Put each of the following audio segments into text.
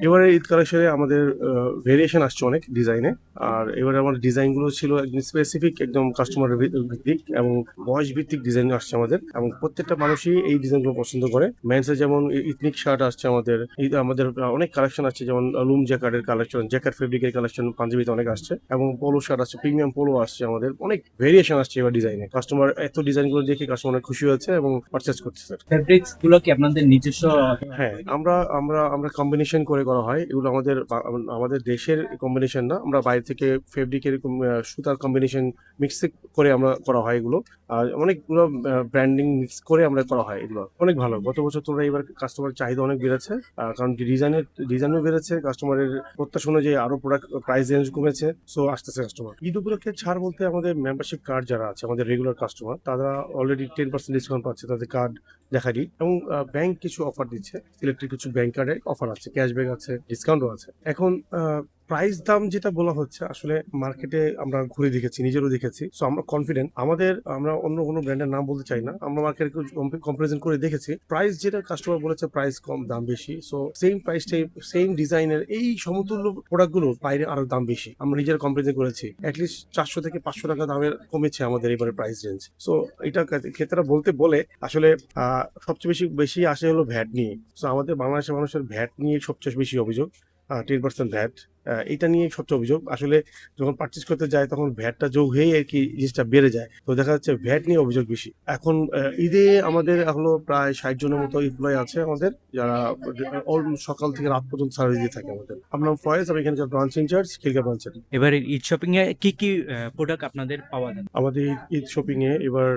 এবারে ঈদ কালেকশনে আমাদের ভেরিয়েশন আসছে অনেক ডিজাইনে। আর এবারে আমার ডিজাইনগুলো ছিল একদম স্পেসিফিক, একদম কাস্টমার ভিত্তিক এবং বয়স ভিত্তিক ডিজাইন আসছে আমাদের, এবং প্রত্যেকটা মানুষই এই ডিজাইনগুলো পছন্দ করে। মেন্সে যেমন ইথনিক শার্ট আসছে আমাদের, আমাদের অনেক কালেকশন আসছে, যেমন লুম জ্যাকেটের কালেকশন, জ্যাকেট ফেব্রিকের কালেকশন পাঞ্জাবিতে অনেক আসছে, এবং পোলো শার্ট আসছে, প্রিমিয়াম পোলো আসছে, আমাদের অনেক ভেরিয়েশন আসছে এবার ডিজাইনে। কাস্টমার এত ডিজাইনগুলো দেখে কাস্টমার অনেক খুশি হয়েছে এবং পারচেস করতেছে। ফেব্রিক্স গুলো কি আপনাদের নিজস্ব? হ্যাঁ, আমরা আমরা আমরা কম্বিনেশন করে করা হয় এগুলো। আমাদের আমাদের দেশের কম্বিনেশন না, আমরা বাইরে থেকে ফেব্রিকের সুতার কম্বিনেশন মিক্স করে আমরা করা হয় এগুলো। আর অনেকগুলো ব্র্যান্ডিং মিক্স করে আমরা করা হয় এগুলো। অনেক ভালো, গত বছর তোমরা এবার কাস্টমারের চাহিদা অনেক বেড়েছে, কারণ ডিজাইনও বেড়েছে, কাস্টমারের প্রত্যাশা অনুযায়ী আরো প্রোডাক্ট প্রাইস রেঞ্জ কমেছে, সো আসতেছে কাস্টমার। ঈদ উপলক্ষে ছাড় বলতে আমাদের মেম্বারশিপ কার্ড যারা আছে, আমাদের রেগুলার কাস্টমার, তারা অলরেডি 10% ডিসকাউন্ট পাচ্ছে তাদের কার্ড দেখা দিই। এবং ব্যাংক কিছু অফার দিচ্ছে, সিলেক্টেড কিছু ব্যাংক কার্ডে অফার আছে, ক্যাশব্যাক আছে, ডিসকাউন্টও আছে। এখন প্রাইস দাম যেটা বলা হচ্ছে, আসলে মার্কেটে আমরা ঘুরে দেখেছি, নিজেরও দেখেছি, সো আমরা কনফিডেন্ট। আমরা অন্য কোনো ব্র্যান্ডের নাম বলতে চাই না, আমরা মার্কেটে কম্পারিজন করে দেখেছি, প্রাইস যেটা কাস্টমার বলেছে প্রাইস কম, দাম বেশি। সো সেম প্রাইসটাই, সেম ডিজাইনের এই সমতুল্য প্রোডাক্টগুলো বাইরে আরো দাম বেশি, আমরা নিজেরা কম্পারিজন করেছি। অ্যাটলিস্ট 400 থেকে 500 টাকা দামের কমেছে আমাদের এবারে প্রাইস রেঞ্জ। সো এটা ক্ষেত্রে বলতে বলে আসলে সবচেয়ে বেশি বেশি আসে হলো ভ্যাট নিয়ে। সো আমাদের বাংলাদেশের মানুষের ভ্যাট নিয়ে সবচেয়ে বেশি অভিযোগ, 10% ভ্যাট। এটা নিয়ে সবচেয়ে অভিযোগ। আসলে যখন পারচেস করতে যায় তখন ভ্যাটটা যোগ হয়ে আর কি জিনিসটা বেড়ে যায়, তো দেখা যাচ্ছে ভ্যাট নিয়ে অভিযোগ বেশি। এখন ঈদে আমাদের হলো প্রায় 60 জনের মতো এমপ্লয়ি আছে আমাদের, যারা সকাল থেকে রাত পর্যন্ত সার্ভিস দিয়ে থাকে আমাদের। আপনার ফয়েজ, আমি এখানকার ব্রাঞ্চ ইনচার্জ, খিলগা ব্রাঞ্চের। এবারে ঈদ শপিং এ কি কি প্রোডাক্ট আপনাদের পাওয়া যায়? আমাদের ঈদ শপিং এ এবার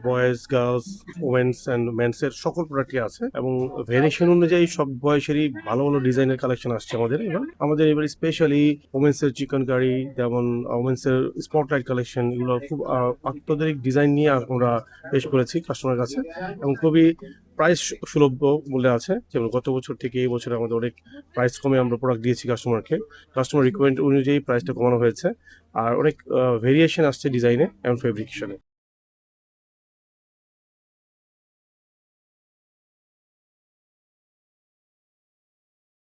boys, girls, women's and men's এর সকল প্রোডাক্টই আছে, এবং ভেরিয়েশন অনুযায়ী সব বয়সেরই ভালো ভালো ডিজাইনের কালেকশন আসছে আমাদের এবার স্পেশালি ওমেন্স এর চিকেন কারি, যেমন ওমেন্স এর স্পটলাইট কালেকশন, এগুলো খুব আত্মদায়ক ডিজাইন নিয়ে আমরা পেশ করেছি কাস্টমার কাছে, এবং খুবই প্রাইস সুলভ বলে আছে। যেমন গত বছর থেকে এই বছর আমাদের অনেক প্রাইস কমে আমরা প্রোডাক্ট দিয়েছি কাস্টমারকে, কাস্টমার রিকোয়ারমেন্ট অনুযায়ী প্রাইসটা কমানো হয়েছে। আর অনেক ভেরিয়েশন আসছে ডিজাইনে এবং ফেব্রিকেশনে।